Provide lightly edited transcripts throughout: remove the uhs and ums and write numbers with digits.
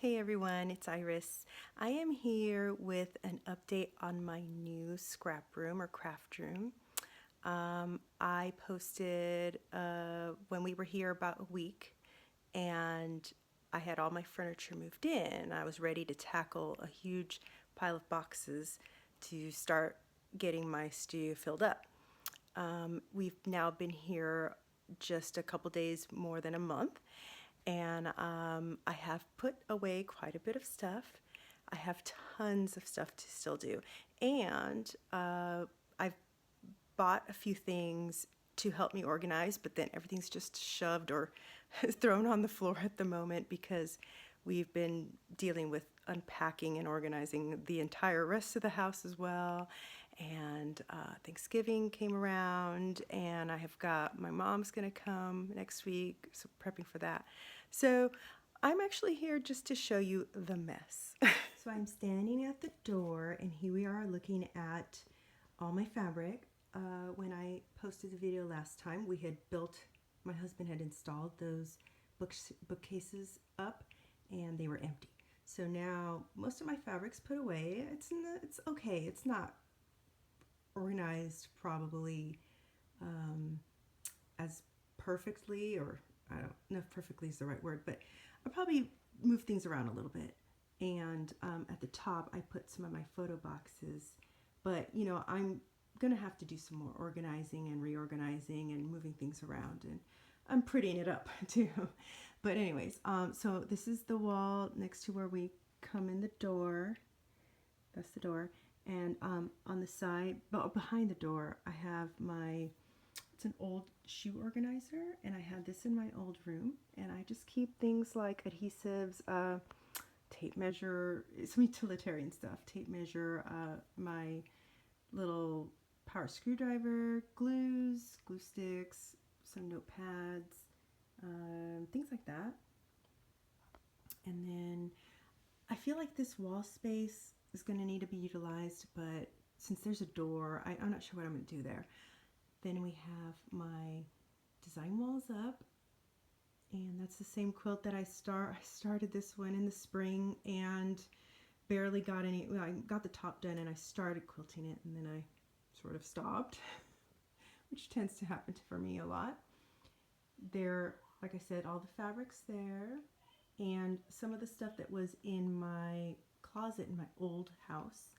Hey everyone, it's Iris. I am here with an update on my new scrap room or craft room. I posted when we were here about a week, and I had all my furniture moved in. I was ready to tackle a huge pile of boxes to start getting my studio filled up. We've now been here just a couple days more than a month, and I have put away quite a bit of stuff. I have tons of stuff to still do, and I've bought a few things to help me organize, but then everything's just shoved or thrown on the floor at the moment because we've been dealing with unpacking and organizing the entire rest of the house as well. And Thanksgiving came around, and I have got my mom's gonna come next week, so prepping for that. So I'm actually here just to show you the mess. So I'm standing at the door, and here we are looking at all my fabric. When I posted the video last time, my husband had installed those bookcases up, and they were empty. So now most of my fabric's put away. It's okay. It's not organized probably as perfectly, or I don't know if perfectly is the right word, but I probably move things around a little bit. And at the top I put some of my photo boxes, but I'm gonna have to do some more organizing and reorganizing and moving things around, and I'm prettying it up too. But anyways, so this is the wall next to where we come in the door. That's the door. And on the side, but behind the door, I have it's an old shoe organizer, and I had this in my old room, and I just keep things like adhesives, tape measure, some utilitarian stuff, tape measure, my little power screwdriver, glues, glue sticks, some notepads, things like that. And then I feel like this wall space is going to need to be utilized, but since there's a door, I'm not sure what I'm going to do there. Then we have my design walls up, and that's the same quilt that I started this one in the spring and barely got any. Well, I got the top done and I started quilting it, and then I sort of stopped, which tends to happen for me a lot. There, like I said, all the fabric's there, and some of the stuff that was in my closet in my old house,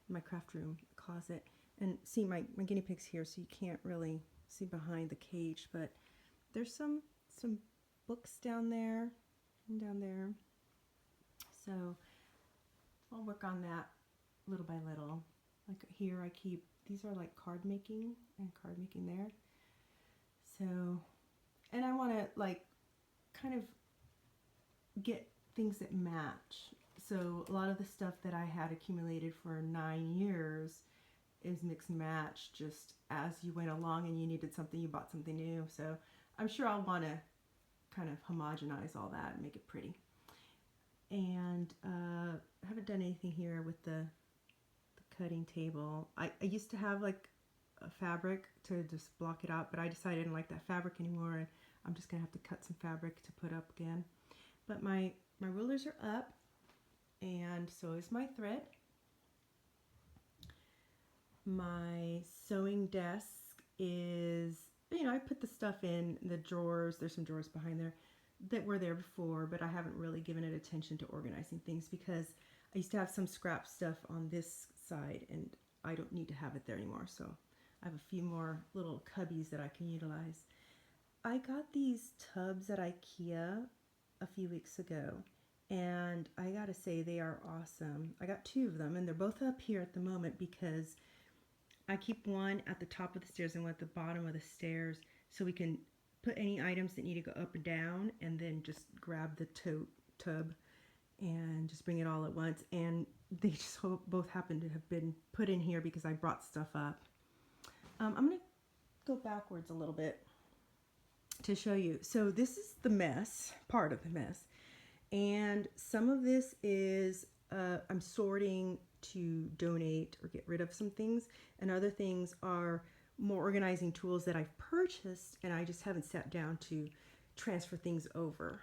in my craft room closet. And see, my guinea pig's here, so you can't really see behind the cage, but there's some books down there and down there. So I'll work on that little by little. Like here I keep, these are like card making there. So, and I want to like kind of get things that match. So a lot of the stuff that I had accumulated for 9 years is mix and match, just as you went along and you needed something, you bought something new. So I'm sure I'll want to kind of homogenize all that and make it pretty. And I haven't done anything here with the cutting table. I used to have like a fabric to just block it out, but I decided I didn't like that fabric anymore, and I'm just gonna have to cut some fabric to put up again. But my rulers are up, and so is my thread. My sewing desk is, I put the stuff in the drawers. There's some drawers behind there that were there before, but I haven't really given it attention to organizing things because I used to have some scrap stuff on this side, and I don't need to have it there anymore. So I have a few more little cubbies that I can utilize. I got these tubs at IKEA a few weeks ago, and I gotta say they are awesome. I got 2 of them, and they're both up here at the moment because I keep one at the top of the stairs and one at the bottom of the stairs, so we can put any items that need to go up and down, and then just grab the tub and just bring it all at once. And they just both happen to have been put in here because I brought stuff up. I'm going to go backwards a little bit to show you. So this is the mess, part of the mess. And some of this is I'm sorting to donate or get rid of some things, and other things are more organizing tools that I've purchased and I just haven't sat down to transfer things over.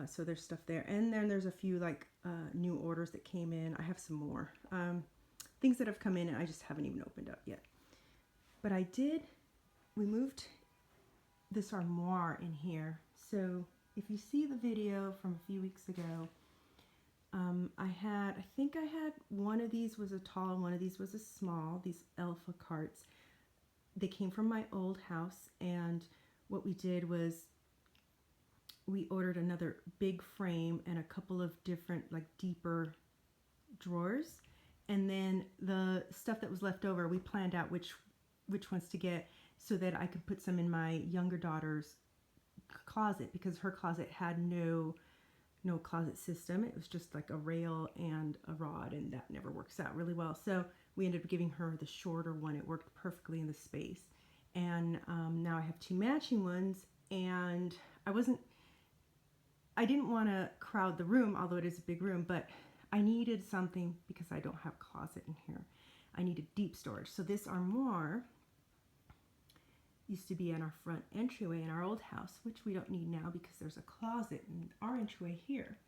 So there's stuff there. And then there's a few like new orders that came in. I have some more things that have come in and I just haven't even opened up yet. But we moved this armoire in here. So if you see the video from a few weeks ago, I think I had one of these was a tall and one of these was a small, these Elfa carts. They came from my old house, and what we did was we ordered another big frame and a couple of different like deeper drawers, and then the stuff that was left over we planned out which ones to get so that I could put some in my younger daughter's closet, because her closet had no closet system. It was just like a rail and a rod, and that never works out really well. So we ended up giving her the shorter one. It worked perfectly in the space. And now I have two matching ones, and I didn't want to crowd the room, although it is a big room, but I needed something because I don't have a closet in here. I needed deep storage. So this armoire used to be in our front entryway in our old house, which we don't need now because there's a closet in our entryway here.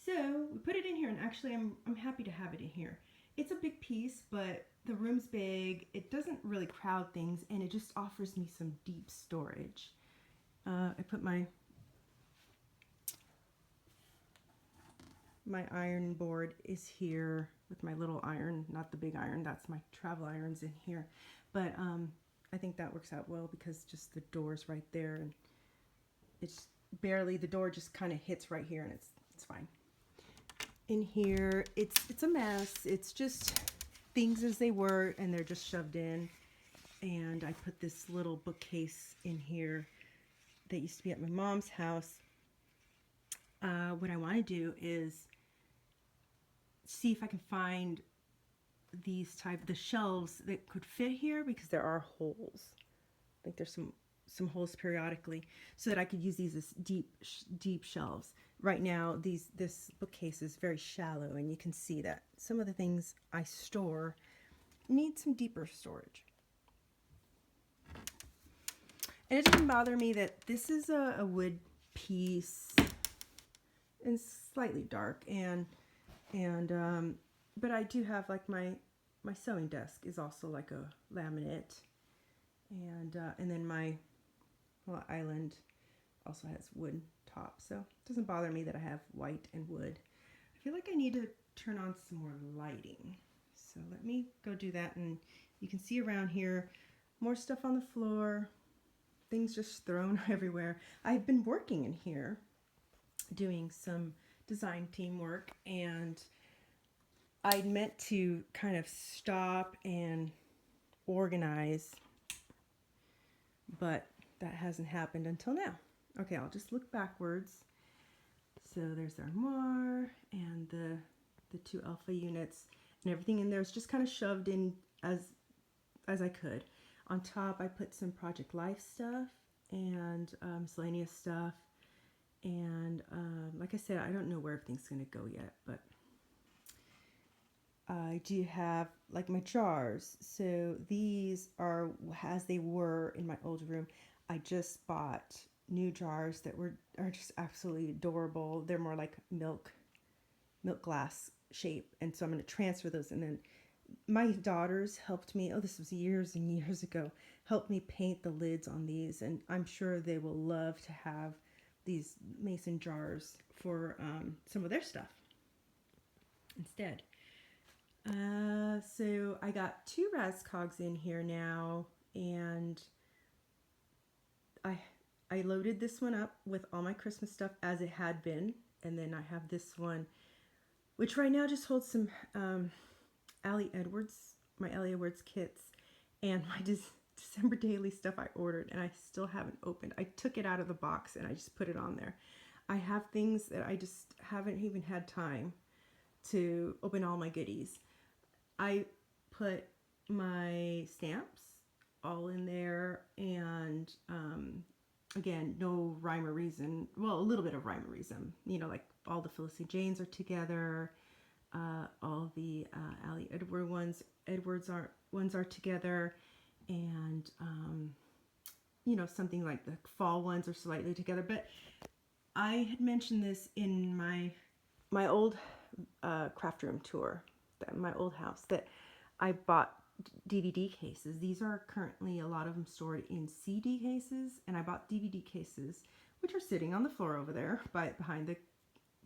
So we put it in here, and actually I'm happy to have it in here. It's a big piece, but the room's big. It doesn't really crowd things, and it just offers me some deep storage. I put my iron board is here with my little iron, not the big iron. That's my travel irons in here. But I think that works out well because just the door's right there, and it's barely, the door just kind of hits right here, and it's fine. In here, it's a mess. It's just things as they were, and they're just shoved in. And I put this little bookcase in here that used to be at my mom's house. What I want to do is see if I can find the shelves that could fit here, because there are holes. I think there's some holes periodically, so that I could use these as deep shelves. Right now, this bookcase is very shallow, and you can see that some of the things I store need some deeper storage. And it doesn't bother me that this is a wood piece and slightly dark, but I do have like my sewing desk is also like a laminate, and then my island also has wood top, so it doesn't bother me that I have white and wood. I feel like I need to turn on some more lighting, so let me go do that. And you can see around here more stuff on the floor, things just thrown everywhere. I've been working in here doing some design teamwork, and I meant to kind of stop and organize, but that hasn't happened until now. Okay, I'll just look backwards. So there's the armoire and the two Elfa units, and everything in there is just kind of shoved in as I could. On top, I put some Project Life stuff and miscellaneous stuff. And like I said, I don't know where everything's going to go yet, but I do have like my jars. So these are as they were in my old room. I just bought new jars that are just absolutely adorable. They're more like milk glass shape, and so I'm going to transfer those. And then my daughters helped me, this was years and years ago, helped me paint the lids on these, and I'm sure they will love to have these mason jars for some of their stuff instead. So I got 2 Rascogs in here now, and I loaded this one up with all my Christmas stuff as it had been, and then I have this one, which right now just holds some my Ellie Edwards kits, and my December daily stuff I ordered, and I still haven't opened. I took it out of the box and I just put it on there. I have things that I just haven't even had time to open all my goodies. I put my stamps all in there, and again, no rhyme or reason. Well, a little bit of rhyme or reason. You know, like all the Felicity Janes are together. All the Allie Edwards ones are together, and you know, something like the fall ones are slightly together. But I had mentioned this in my old craft room tour, my old house, that I bought DVD cases. These are currently a lot of them stored in CD cases, and I bought DVD cases, which are sitting on the floor over there behind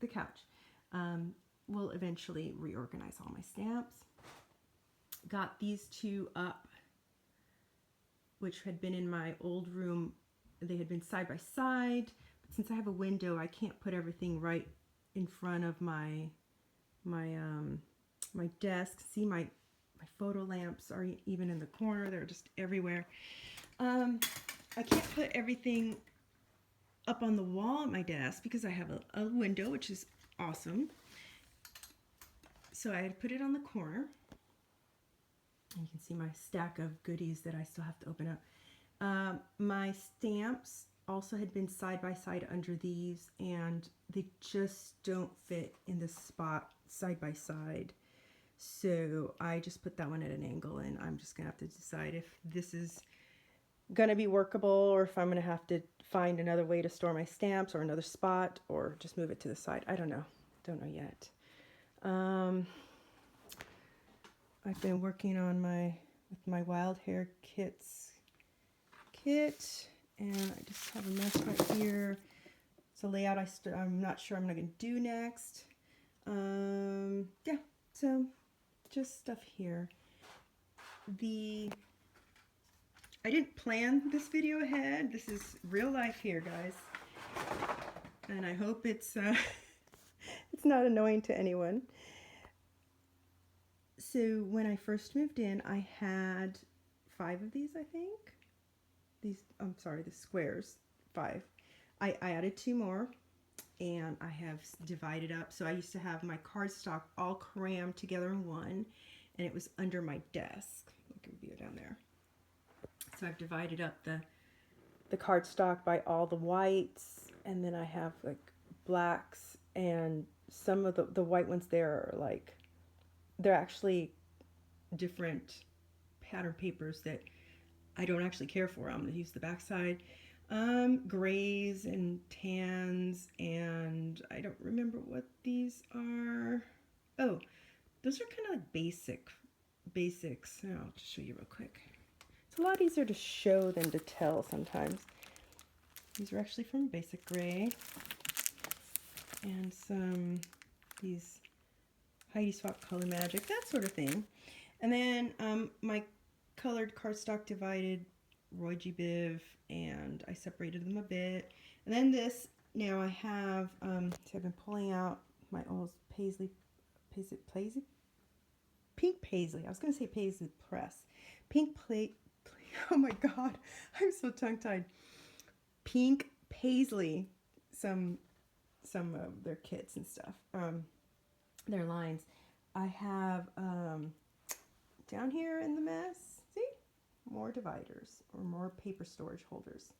the couch. We'll eventually reorganize all my stamps. Got these two up, which had been in my old room. They had been side by side, but since I have a window, I can't put everything right in front of my desk. See, my photo lamps are even in the corner. They're just everywhere. I can't put everything up on the wall at my desk because I have a window, which is awesome. So I had put it on the corner. And you can see my stack of goodies that I still have to open up. My stamps also had been side by side under these, and they just don't fit in the spot side by side. So I just put that one at an angle, and I'm just gonna have to decide if this is gonna be workable or if I'm gonna have to find another way to store my stamps or another spot or just move it to the side. I don't know yet. I've been working on with my wild hair kit, and I just have a mess right here. It's a layout I'm not sure I'm going to do next. Yeah, so just stuff here. I didn't plan this video ahead. This is real life here, guys, and I hope it's it's not annoying to anyone. So when I first moved in, I had 5 of these, I think. The squares, 5. I added 2 more, and I have divided up. So I used to have my cardstock all crammed together in one, and it was under my desk. Look at it down there. So I've divided up the cardstock by all the whites, and then I have like blacks, and some of the white ones there are like, they're actually different pattern papers that I don't actually care for. I'm going to use the back side. Grays and tans, and I don't remember what these are. Oh, those are kind of like basics. I'll just show you real quick. It's a lot easier to show than to tell sometimes. These are actually from Basic Gray. And these Heidi Swap Color Magic, that sort of thing. And then my colored cardstock divided Roy G. Biv, and I separated them a bit. And then this, now I have, so I've been pulling out my old Pink Paisley. I was going to say Paisley Press. Oh my God, I'm so tongue-tied. Pink Paisley, some of their kits and stuff, their lines. I have down here in the mess, see, more dividers or more paper storage holders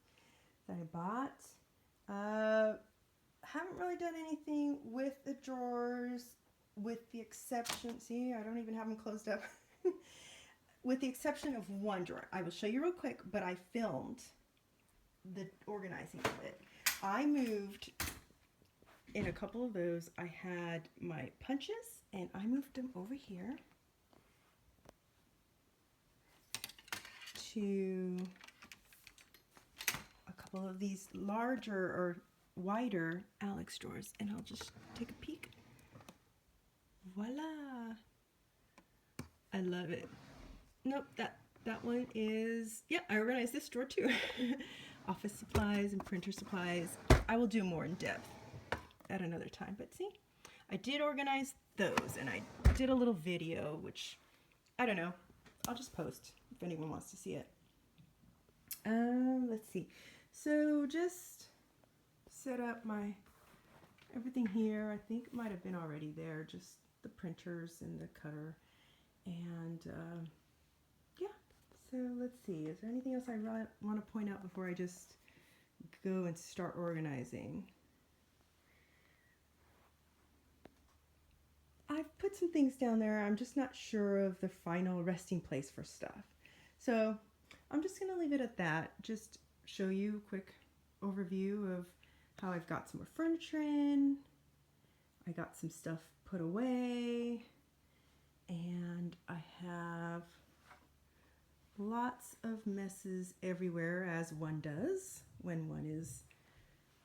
that I bought. Haven't really done anything with the drawers, with the exception, see, I don't even have them closed up. With the exception of one drawer. I will show you real quick, but I filmed the organizing of it. I moved in a couple of those. I had my punches, and I moved them over here to a couple of these larger or wider Alex drawers, and I'll just take a peek. Voila! I love it. Nope, that one is, yeah, I organized this drawer too. Office supplies and printer supplies. I will do more in depth at another time, but see, I did organize those, and I did a little video, which, I don't know, I'll just post if anyone wants to see it. Let's see, so just set up my everything here. I think it might have been already there, just the printers and the cutter, and yeah, so let's see, is there anything else I want to point out before I just go and start organizing? I've put some things down there. I'm just not sure of the final resting place for stuff. So I'm just going to leave it at that. Just show you a quick overview of how I've got some more furniture in. I got some stuff put away, and I have lots of messes everywhere, as one does when one is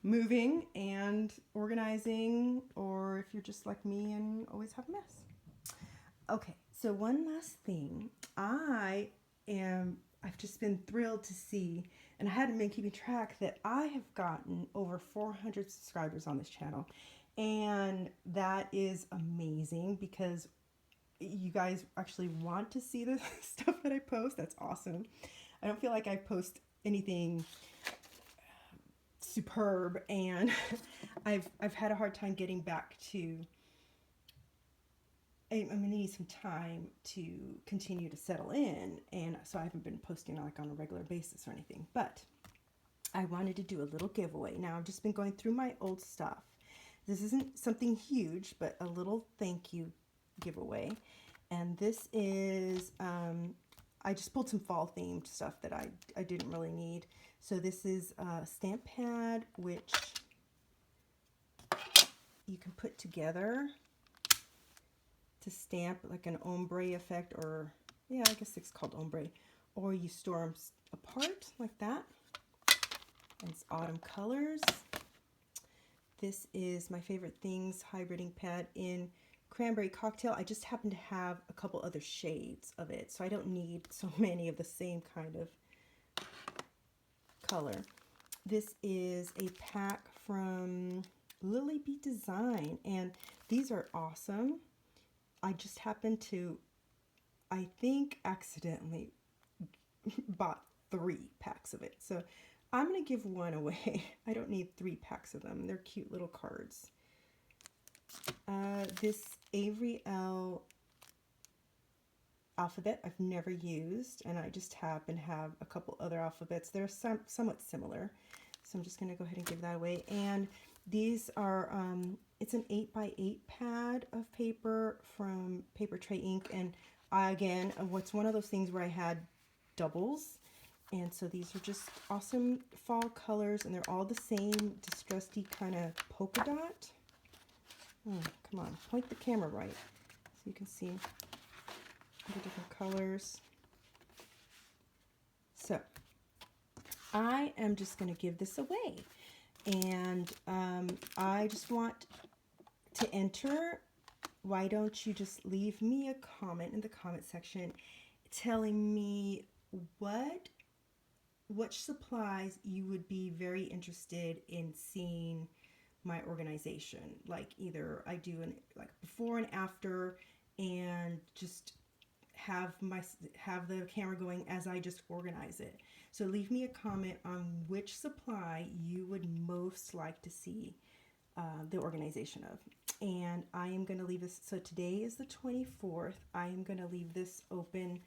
moving and organizing, or if you're just like me and always have a mess. Okay, so one last thing. I've just been thrilled to see, and I hadn't been keeping track, that I have gotten over 400 subscribers on this channel. And that is amazing because you guys actually want to see the stuff that I post. That's awesome. I don't feel like I post anything superb, and I've had a hard time getting back to. I'm gonna need some time to continue to settle in, and so I haven't been posting like on a regular basis or anything. But I wanted to do a little giveaway. Now I've just been going through my old stuff. This isn't something huge, but a little thank you giveaway. And this is, I just pulled some fall themed stuff that I didn't really need. So this is a stamp pad, which you can put together to stamp like an ombre effect, or yeah, I guess it's called ombre, or you store them apart like that. And it's autumn colors. This is my favorite things hybriding pad in cranberry cocktail. I just happen to have a couple other shades of it, so I don't need so many of the same kind of color. This is a pack from Lily Bee Design, and these are awesome. I just happened to, I think, accidentally bought 3 packs of it. So I'm going to give one away. I don't need 3 packs of them. They're cute little cards. This Avery L alphabet I've never used, and I just happen to have a couple other alphabets. They're somewhat similar. So I'm just going to go ahead and give that away. And these are, it's an 8x8 pad of paper from Paper Tray Ink. And again, what's one of those things where I had doubles. And so these are just awesome fall colors, and they're all the same distressed-y kind of polka dot. Oh, come on, point the camera right so you can see the different colors. So I am just going to give this away, and I just want to enter. Why don't you just leave me a comment in the comment section telling me which supplies you would be very interested in seeing my organization. Like either I do an like before and after, and just have the camera going as I just organize it. So leave me a comment on which supply you would most like to see the organization of. And I am going to leave this, so today is the 24th. I am going to leave this open.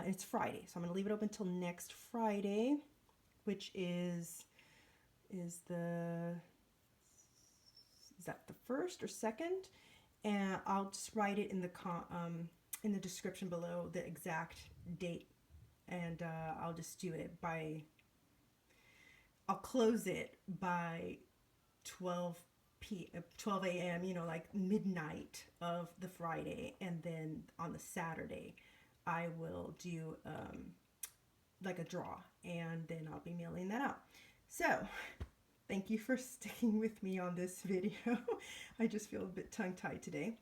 It's Friday, so I'm going to leave it open until next Friday, which is that the 1st or 2nd? And I'll just write it in the description below the exact date, and I'll just do it I'll close it by 12 a.m., you know, like midnight of the Friday, and then on the Saturday I will do like a draw, and then I'll be mailing that out. So thank you for sticking with me on this video. I just feel a bit tongue-tied today.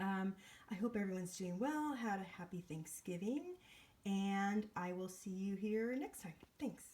I hope everyone's doing well, had a happy Thanksgiving, and I will see you here next time. Thanks.